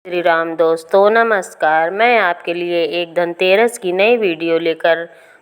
श्री राम दोस्तों, नमस्कार। मैं आपके लिए एक धनतेरस की नई वीडियो लेकर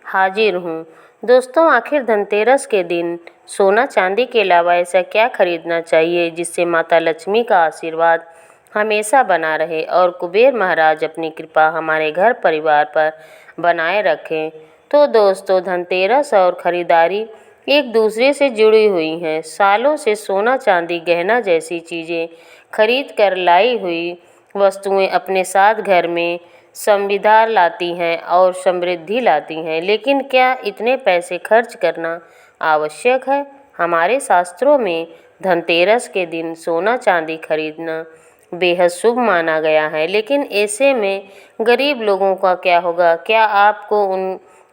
हाजिर हूँ। दोस्तों, आखिर धनतेरस के दिन सोना चांदी के अलावा ऐसा क्या खरीदना चाहिए जिससे माता लक्ष्मी का आशीर्वाद हमेशा बना रहे और कुबेर महाराज अपनी कृपा हमारे घर परिवार पर बनाए रखें। तो दोस्तों, धनतेरस और ख़रीदारी एक दूसरे से जुड़ी हुई हैं। सालों से सोना चांदी गहना जैसी चीज़ें खरीद कर लाई हुई वस्तुएं अपने साथ घर में संविदा लाती हैं और समृद्धि लाती हैं। लेकिन क्या इतने पैसे खर्च करना आवश्यक है? हमारे शास्त्रों में धनतेरस के दिन सोना चांदी खरीदना बेहद शुभ माना गया है। लेकिन ऐसे में गरीब लोगों का क्या होगा? क्या आपको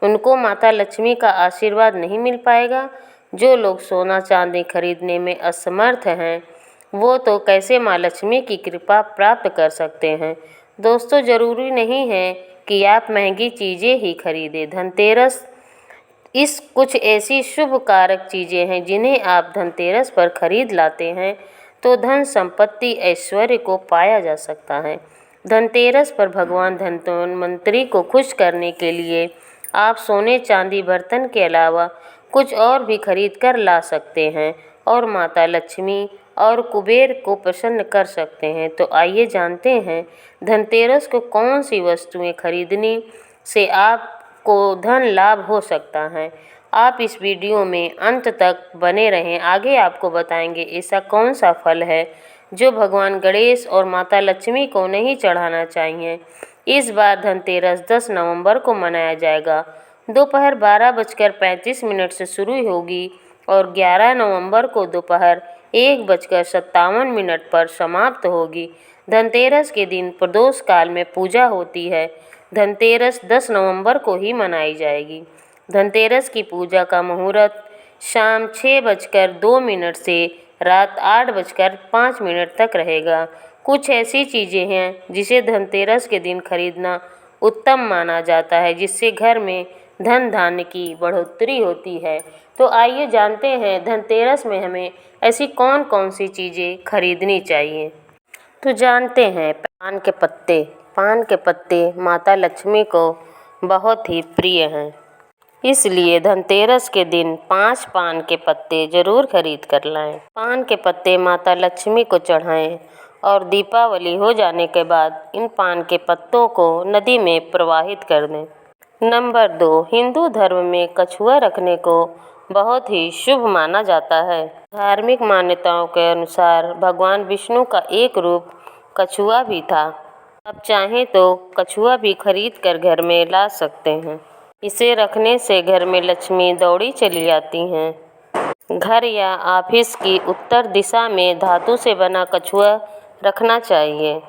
उनको माता लक्ष्मी का आशीर्वाद नहीं मिल पाएगा? जो लोग सोना चांदी खरीदने में असमर्थ हैं वो तो कैसे माँ लक्ष्मी की कृपा प्राप्त कर सकते हैं? दोस्तों, ज़रूरी नहीं है कि आप महंगी चीज़ें ही खरीदें। धनतेरस इस कुछ ऐसी शुभ कारक चीज़ें हैं जिन्हें आप धनतेरस पर खरीद लाते हैं तो धन संपत्ति ऐश्वर्य को पाया जा सकता है। धनतेरस पर भगवान धन्वंतरी को खुश करने के लिए आप सोने चांदी बर्तन के अलावा कुछ और भी खरीद कर ला सकते हैं और माता लक्ष्मी और कुबेर को प्रसन्न कर सकते हैं। तो आइए जानते हैं धनतेरस को कौन सी वस्तुएं खरीदने से आपको धन लाभ हो सकता है। आप इस वीडियो में अंत तक बने रहें। आगे आपको बताएंगे ऐसा कौन सा फल है जो भगवान गणेश और माता लक्ष्मी को नहीं चढ़ाना चाहिए। इस बार धनतेरस 10 नवंबर को मनाया जाएगा। दोपहर 12:35 से शुरू होगी और 11 नवंबर को दोपहर 1:57 पर समाप्त होगी। धनतेरस के दिन प्रदोष काल में पूजा होती है। धनतेरस 10 नवंबर को ही मनाई जाएगी। धनतेरस की पूजा का मुहूर्त शाम 6:02 से रात 8:05 तक रहेगा। कुछ ऐसी चीज़ें हैं जिसे धनतेरस के दिन खरीदना उत्तम माना जाता है जिससे घर में धन धान्य की बढ़ोतरी होती है। तो आइए जानते हैं धनतेरस में हमें ऐसी कौन कौन सी चीज़ें खरीदनी चाहिए। तो जानते हैं पान के पत्ते। पान के पत्ते माता लक्ष्मी को बहुत ही प्रिय हैं, इसलिए धनतेरस के दिन 5 पान के पत्ते जरूर खरीद कर लाएं। पान के पत्ते माता लक्ष्मी को चढ़ाएं और दीपावली हो जाने के बाद इन पान के पत्तों को नदी में प्रवाहित कर दें। नंबर 2, हिंदू धर्म में कछुआ रखने को बहुत ही शुभ माना जाता है। धार्मिक मान्यताओं के अनुसार भगवान विष्णु का एक रूप कछुआ भी था। अब चाहें तो कछुआ भी खरीद कर घर में ला सकते हैं। इसे रखने से घर में लक्ष्मी दौड़ी चली आती हैं। घर या ऑफिस की उत्तर दिशा में धातु से बना कछुआ रखना चाहिए।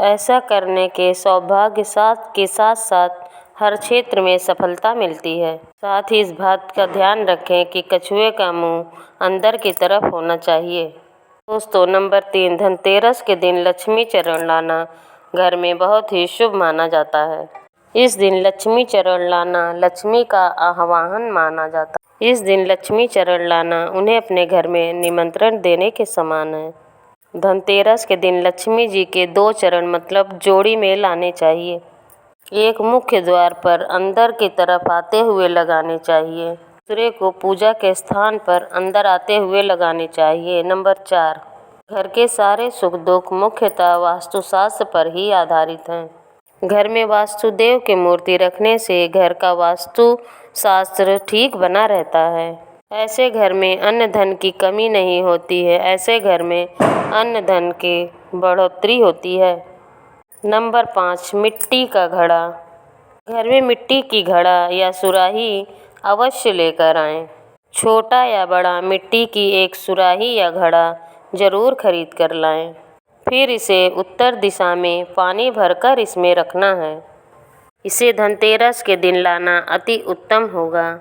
ऐसा करने के सौभाग्य के साथ साथ हर क्षेत्र में सफलता मिलती है। साथ ही इस बात का ध्यान रखें कि कछुए का मुंह अंदर की तरफ होना चाहिए। दोस्तों, नंबर 3, धनतेरस के दिन लक्ष्मी चरण लाना घर में बहुत ही शुभ माना जाता है। इस दिन लक्ष्मी चरण लाना लक्ष्मी का आह्वान माना जाता है। इस दिन लक्ष्मी चरण लाना उन्हें अपने घर में निमंत्रण देने के समान है। धनतेरस के दिन लक्ष्मी जी के 2 चरण मतलब जोड़ी में लाने चाहिए। एक मुख्य द्वार पर अंदर की तरफ आते हुए लगाने चाहिए, दूसरे को पूजा के स्थान पर अंदर आते हुए लगाने चाहिए। नंबर 4, घर के सारे सुख दुख मुख्यतः वास्तुशास्त्र पर ही आधारित हैं। घर में वास्तुदेव की मूर्ति रखने से घर का वास्तुशास्त्र ठीक बना रहता है। ऐसे घर में अन्न धन की कमी नहीं होती है। ऐसे घर में अन्न धन की बढ़ोतरी होती है। नंबर 5, मिट्टी का घड़ा। घर में मिट्टी की घड़ा या सुराही अवश्य लेकर आएं। छोटा या बड़ा मिट्टी की एक सुराही या घड़ा जरूर खरीद कर लाएं। फिर इसे उत्तर दिशा में पानी भरकर इसमें रखना है। इसे धनतेरस के दिन लाना अति उत्तम होगा।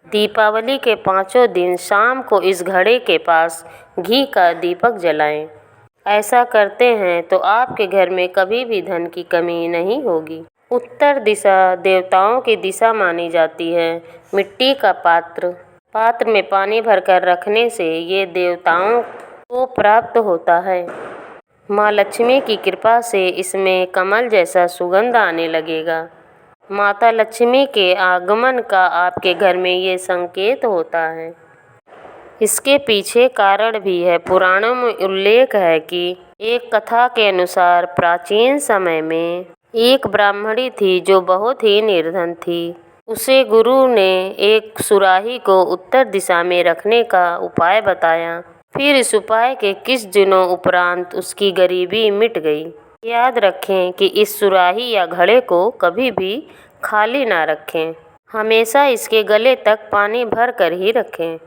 दीपावली के 5 दिन शाम को इस घड़े के पास घी का दीपक जलाएं। ऐसा करते हैं तो आपके घर में कभी भी धन की कमी नहीं होगी। उत्तर दिशा देवताओं की दिशा मानी जाती है। मिट्टी का पात्र में पानी भरकर रखने से ये देवताओं को प्राप्त होता है। माँ लक्ष्मी की कृपा से इसमें कमल जैसा सुगंध आने लगेगा। माता लक्ष्मी के आगमन का आपके घर में ये संकेत होता है। इसके पीछे कारण भी है। पुराणों में उल्लेख है कि एक कथा के अनुसार प्राचीन समय में एक ब्राह्मणी थी जो बहुत ही निर्धन थी। उसे गुरु ने एक सुराही को उत्तर दिशा में रखने का उपाय बताया। फिर इस उपाय के कुछ दिनों उपरांत उसकी गरीबी मिट गई। याद रखें कि इस सुराही या घड़े को कभी भी खाली ना रखें, हमेशा इसके गले तक पानी भर कर ही रखें।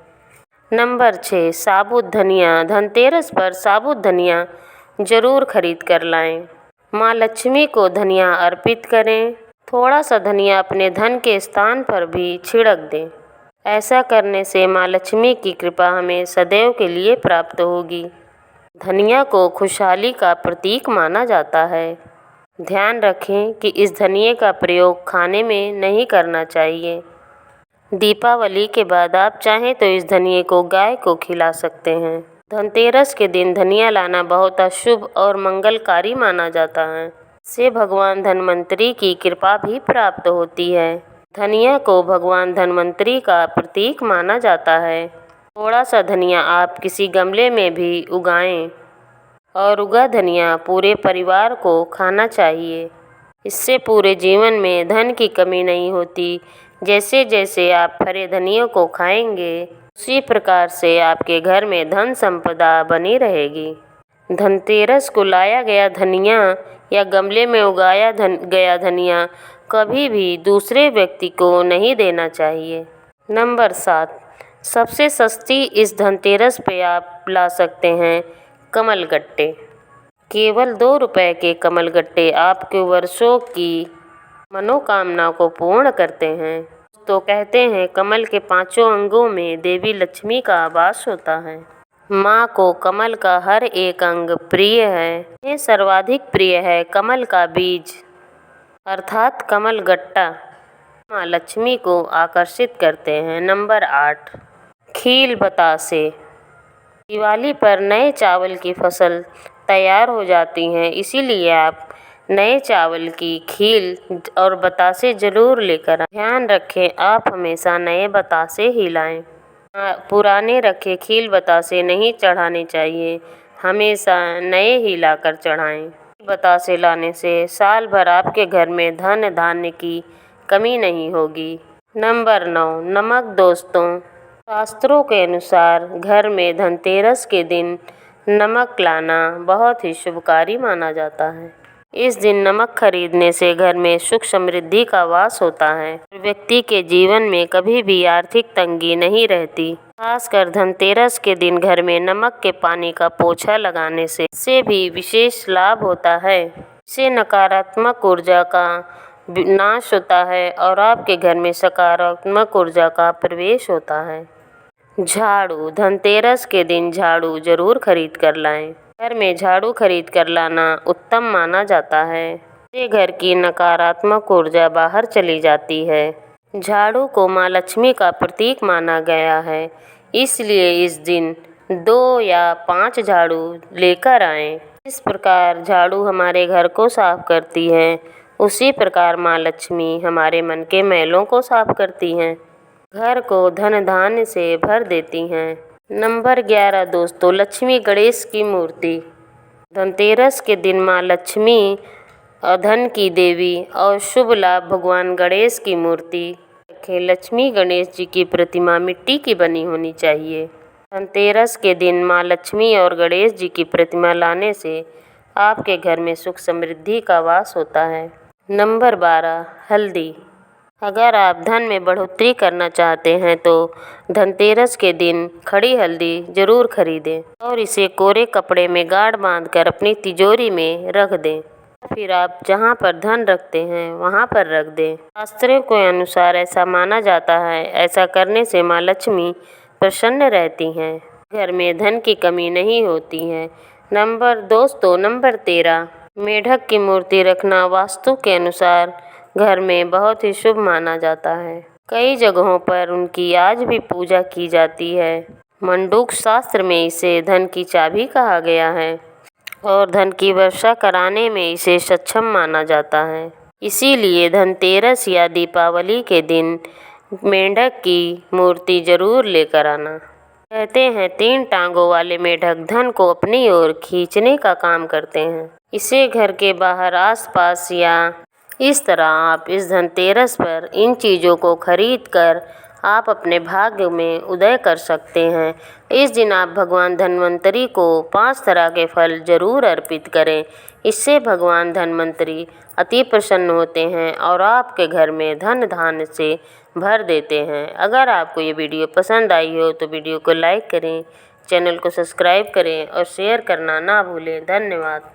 नंबर 6, साबुत धनिया। धनतेरस पर साबुत धनिया जरूर खरीद कर लाएं। माँ लक्ष्मी को धनिया अर्पित करें। थोड़ा सा धनिया अपने धन के स्थान पर भी छिड़क दें। ऐसा करने से माँ लक्ष्मी की कृपा हमें सदैव के लिए प्राप्त होगी। धनिया को खुशहाली का प्रतीक माना जाता है। ध्यान रखें कि इस धनिये का प्रयोग खाने में नहीं करना चाहिए। दीपावली के बाद आप चाहें तो इस धनिये को गाय को खिला सकते हैं। धनतेरस के दिन धनिया लाना बहुत अशुभ और मंगलकारी माना जाता है। से भगवान धन्वंतरी की कृपा भी प्राप्त होती है। धनिया को भगवान धन्वंतरी का प्रतीक माना जाता है। थोड़ा सा धनिया आप किसी गमले में भी उगाएं और उगा धनिया पूरे परिवार को खाना चाहिए। इससे पूरे जीवन में धन की कमी नहीं होती। जैसे जैसे आप हरे धनियों को खाएंगे उसी प्रकार से आपके घर में धन संपदा बनी रहेगी। धनतेरस को लाया गया धनिया या गमले में उगाया गया धनिया कभी भी दूसरे व्यक्ति को नहीं देना चाहिए। नंबर 7, सबसे सस्ती इस धनतेरस पे आप ला सकते हैं कमल गट्टे। केवल 2 रुपए के कमल गट्टे आपके वर्षों की मनोकामना को पूर्ण करते हैं। तो कहते हैं कमल के 5 अंगों में देवी लक्ष्मी का वास होता है। माँ को कमल का हर एक अंग प्रिय है। ये सर्वाधिक प्रिय है कमल का बीज अर्थात कमल गट्टा। माँ लक्ष्मी को आकर्षित करते हैं। नंबर 8, खील बतासे। दिवाली पर नए चावल की फसल तैयार हो जाती हैं, इसीलिए आप नए चावल की खील और बतासे ज़रूर लेकर आएं। ध्यान रखें आप हमेशा नए बतासे ही लाएं। पुराने रखे खील बतासे नहीं चढ़ाने चाहिए, हमेशा नए ही लाकर चढ़ाएं। बतासे लाने से साल भर आपके घर में धन धान्य की कमी नहीं होगी। नंबर 9, नमक। दोस्तों, शास्त्रों के अनुसार घर में धनतेरस के दिन नमक लाना बहुत ही शुभकारी माना जाता है। इस दिन नमक खरीदने से घर में सुख समृद्धि का वास होता है। व्यक्ति के जीवन में कभी भी आर्थिक तंगी नहीं रहती। खासकर धनतेरस के दिन घर में नमक के पानी का पोछा लगाने से भी विशेष लाभ होता है। इससे नकारात्मक ऊर्जा का नाश होता है और आपके घर में सकारात्मक ऊर्जा का प्रवेश होता है। झाड़ू। धनतेरस के दिन झाड़ू जरूर खरीद कर लाएं। घर में झाड़ू खरीद कर लाना उत्तम माना जाता है। इससे घर की नकारात्मक ऊर्जा बाहर चली जाती है। झाड़ू को माँ लक्ष्मी का प्रतीक माना गया है, इसलिए इस दिन 2 या 5 झाड़ू लेकर आएं। इस प्रकार झाड़ू हमारे घर को साफ करती है, उसी प्रकार माँ लक्ष्मी हमारे मन के मैलों को साफ करती हैं, घर को धन धान्य से भर देती हैं। नंबर 11 दोस्तों, लक्ष्मी गणेश की मूर्ति। धनतेरस के दिन माँ लक्ष्मी धन की देवी और शुभ लाभ भगवान गणेश की मूर्ति रखें। लक्ष्मी गणेश जी की प्रतिमा मिट्टी की बनी होनी चाहिए। धनतेरस के दिन माँ लक्ष्मी और गणेश जी की प्रतिमा लाने से आपके घर में सुख समृद्धि का वास होता है। नंबर 12, हल्दी। अगर आप धन में बढ़ोतरी करना चाहते हैं तो धनतेरस के दिन खड़ी हल्दी जरूर खरीदें और इसे कोरे कपड़े में गांठ बांधकर अपनी तिजोरी में रख दें। फिर आप जहां पर धन रखते हैं वहां पर रख दें। शास्त्रों के अनुसार ऐसा माना जाता है, ऐसा करने से माँ लक्ष्मी प्रसन्न रहती हैं, घर में धन की कमी नहीं होती है। नंबर 13, मेढक की मूर्ति रखना वास्तु के अनुसार घर में बहुत ही शुभ माना जाता है। कई जगहों पर उनकी आज भी पूजा की जाती है। मंडूक शास्त्र में इसे धन की चाबी कहा गया है। और धन की वर्षा कराने में इसे सक्षम माना जाता है। इसीलिए धनतेरस या दीपावली के दिन मेंढक की मूर्ति जरूर लेकर आना। कहते हैं 3 टांगों वाले मेंढक धन को अपनी ओर खींचने का काम करते हैं। इसे घर के बाहर, आसपास या इस तरह आप इस धनतेरस पर इन चीज़ों को खरीद कर आप अपने भाग्य में उदय कर सकते हैं। इस दिन आप भगवान धन्वंतरी को 5 तरह के फल जरूर अर्पित करें। इससे भगवान धन्वंतरी अति प्रसन्न होते हैं और आपके घर में धन धान्य से भर देते हैं। अगर आपको ये वीडियो पसंद आई हो तो वीडियो को लाइक करें, चैनल को सब्सक्राइब करें और शेयर करना ना भूलें। धन्यवाद।